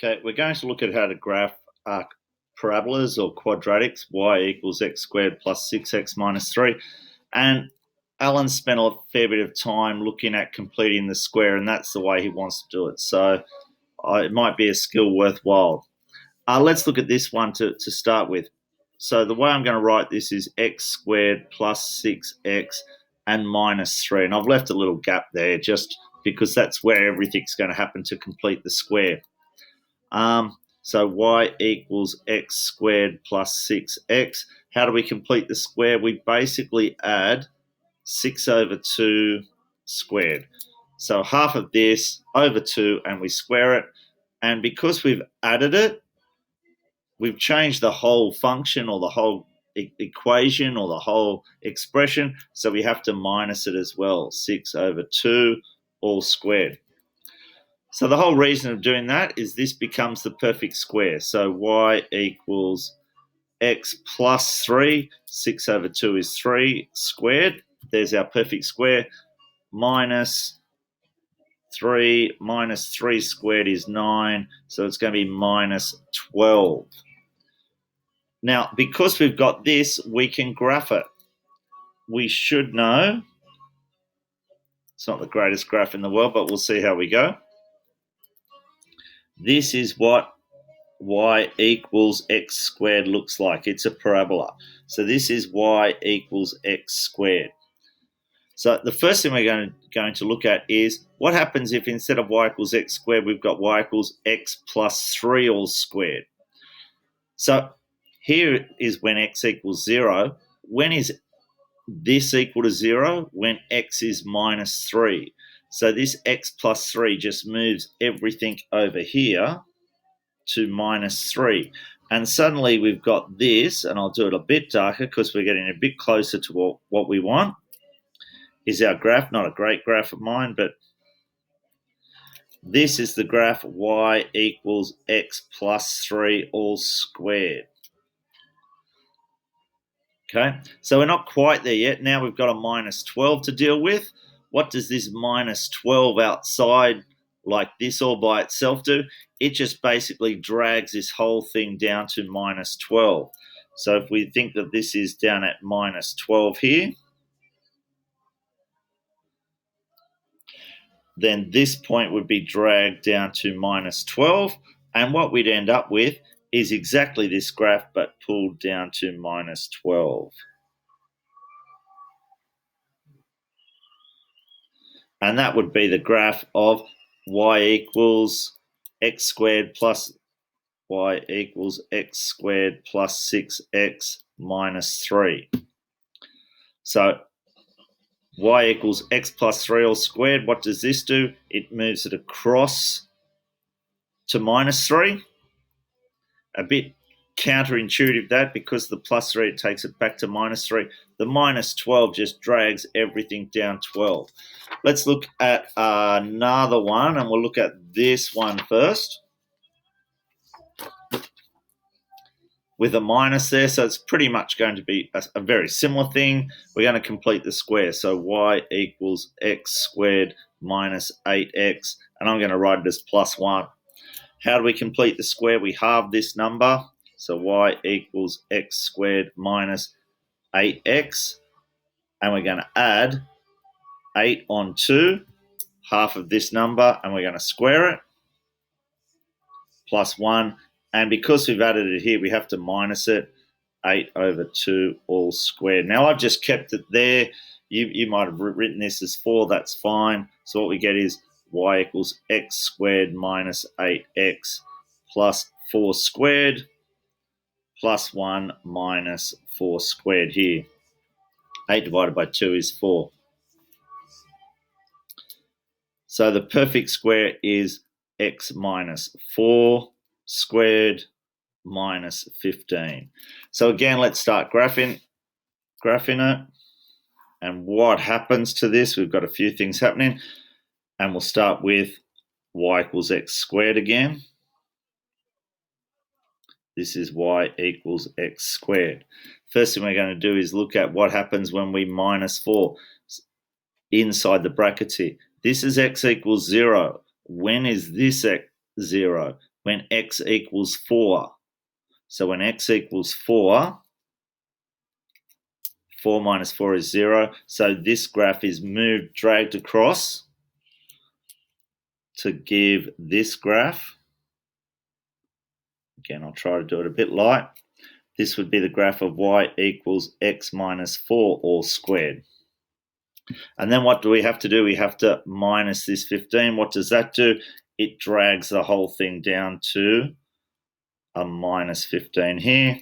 Okay, we're going to look at how to graph parabolas or quadratics, y equals x squared plus 6x minus 3. And Alan spent a fair bit of time looking at completing the square, and that's the way he wants to do it. So it might be a skill worthwhile. Let's look at this one to start with. So the way I'm going to write this is x squared plus 6x and minus 3. And I've left a little gap there just because that's where everything's going to happen to complete the square. So y equals x squared plus 6x. How do we complete the square? We basically add 6 over 2 squared. So half of this over 2 and we square it. And because we've added it, we've changed the whole function or the whole equation or the whole expression. So we have to minus it as well. 6 over 2 all squared. So the whole reason of doing that is this becomes the perfect square. So y equals x plus 3. 6 over 2 is 3 squared. There's our perfect square. Minus 3 squared is 9. So it's going to be minus 12. Now, because we've got this, we can graph it. We should know. It's not the greatest graph in the world, but we'll see how we go. This is what y equals x squared looks like. It's a parabola. So this is y equals x squared. So the first thing we're going to look at is what happens if instead of y equals x squared, we've got y equals x plus 3 all squared. So here is when x equals 0. When is this equal to 0? When x is minus 3. So this x plus 3 just moves everything over here to minus 3. And suddenly we've got this, and I'll do it a bit darker because we're getting a bit closer to what we want, is our graph. Not a great graph of mine, but this is the graph y equals x plus 3 all squared. Okay, so we're not quite there yet. Now we've got a minus 12 to deal with. What does this minus 12 outside like this all by itself do? It just basically drags this whole thing down to minus 12. So if we think that this is down at minus 12 here, then this point would be dragged down to minus 12. And what we'd end up with is exactly this graph, but pulled down to minus 12. And that would be the graph of y equals x squared plus y equals x squared plus 6x minus 3. So y equals x plus 3 all squared. What does this do? It moves it across to minus 3. A bit counterintuitive that, because the plus 3, it takes it back to minus 3. The minus 12 just drags everything down 12. Let's look at another one, and we'll look at this one first with a minus there. So it's pretty much going to be a very similar thing. We're going to complete the square. So y equals x squared minus 8x, and I'm going to write it as plus 1. How do we complete the square? We halve this number. So y equals x squared minus 8x. And we're going to add 8 on 2, half of this number, and we're going to square it, plus 1. And because we've added it here, we have to minus it, 8 over 2 all squared. Now, I've just kept it there. You might have written this as 4. That's fine. So what we get is y equals x squared minus 8x plus 4 squared plus 1 minus 4 squared here. 8 divided by 2 is 4. So the perfect square is x minus 4 squared minus 15. So again, let's start graphing it. And what happens to this? We've got a few things happening. And we'll start with y equals x squared again. This is y equals x squared. First thing we're going to do is look at what happens when we minus 4 inside the brackets here. This is x equals 0. When is this x 0? when x equals 4. So when x equals 4, 4 minus 4 is 0. So this graph is moved, dragged across to give this graph. Again, I'll try to do it a bit light. This would be the graph of y equals x minus 4 all squared. And then what do we have to do? We have to minus this 15. What does that do? It drags the whole thing down to a minus 15 here.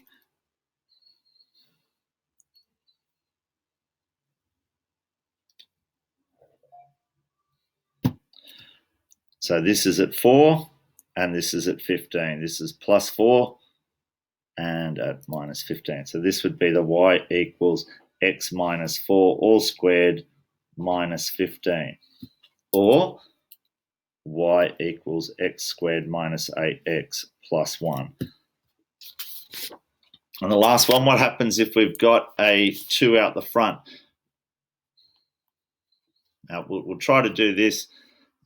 So this is at 4 and this is at 15. This is plus 4 and at minus 15. So this would be the y equals x minus 4 all squared minus 15. Or y equals x squared minus 8x plus 1. And the last one, what happens if we've got a 2 out the front? Now, we'll try to do this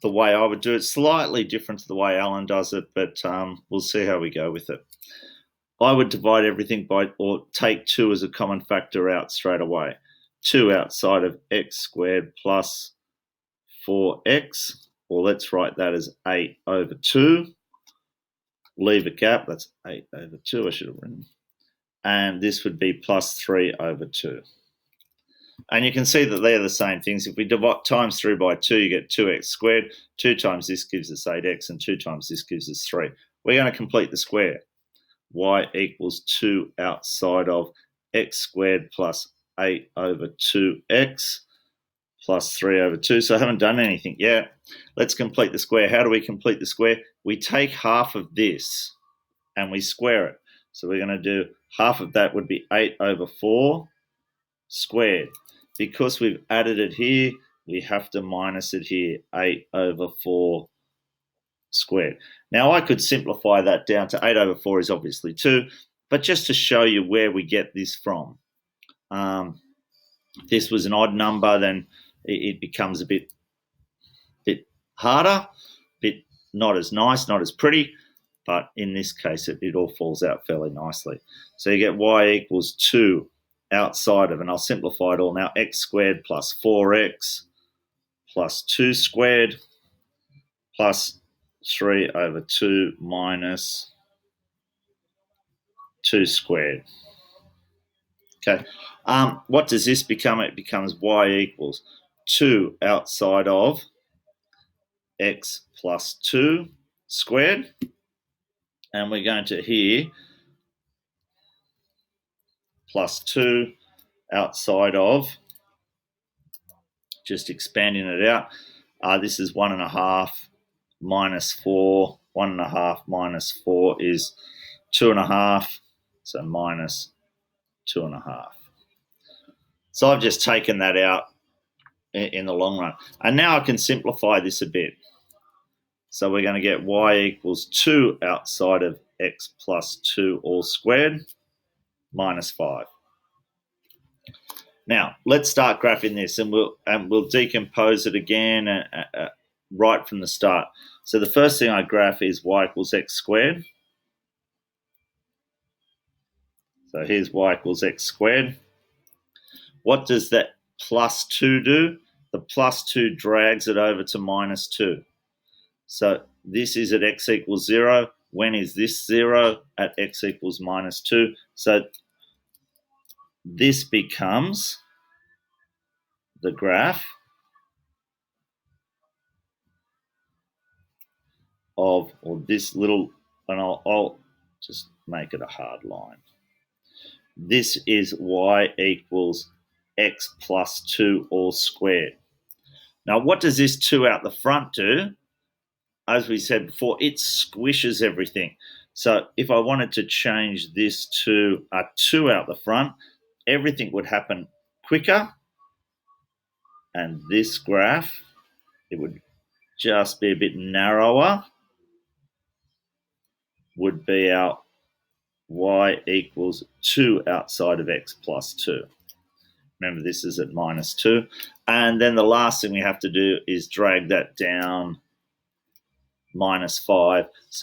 the way I would do it, slightly different to the way Alan does it, but we'll see how we go with it. I would divide everything by, or take 2 as a common factor out straight away. 2 outside of x squared plus 4x, or let's write that as 8 over 2. Leave a gap, that's 8 over 2, I should have written. And this would be plus 3 over 2. And you can see that they're the same things. If we divide times through by 2, you get 2x squared. 2 times this gives us 8x, and 2 times this gives us 3. We're going to complete the square. Y equals 2 outside of x squared plus 8 over 2x plus 3 over 2. So I haven't done anything yet. Let's complete the square. How do we complete the square? We take half of this and we square it. So we're going to do half of that would be 8 over 4 squared. Because we've added it here, we have to minus it here, 8 over 4 squared. Now I could simplify that down to 8 over 4 is obviously 2, but just to show you where we get this from. If this was an odd number, then it becomes a bit harder, bit not as nice, not as pretty, but in this case it all falls out fairly nicely. So you get y equals 2 outside of, and I'll simplify it all now, x squared plus 4x plus 2 squared plus 3 over 2 minus 2 squared. Okay, what does this become? It becomes y equals 2 outside of x plus 2 squared. And we're going to here plus 2 outside of, just expanding it out. This is 1.5 minus 4. 1.5 minus 4 is 2.5. So minus 2.5. So I've just taken that out in the long run. And now I can simplify this a bit. So we're going to get y equals 2 outside of x plus 2 all squared minus 5. Now, let's start graphing this, and we'll decompose it again right from the start. So the first thing I graph is y equals x squared. So here's y equals x squared. What does that plus 2 do? The plus 2 drags it over to minus 2. So this is at x equals 0. When is this 0? At x equals minus 2. So this becomes the graph of, or this little, and I'll just make it a hard line. This is y equals x plus 2 all squared. Now, what does this 2 out the front do? As we said before, it squishes everything. So if I wanted to change this to a 2 out the front, everything would happen quicker. And this graph, it would just be a bit narrower, would be our y equals 2 outside of x plus 2. Remember, this is at minus 2. And then the last thing we have to do is drag that down minus 5. So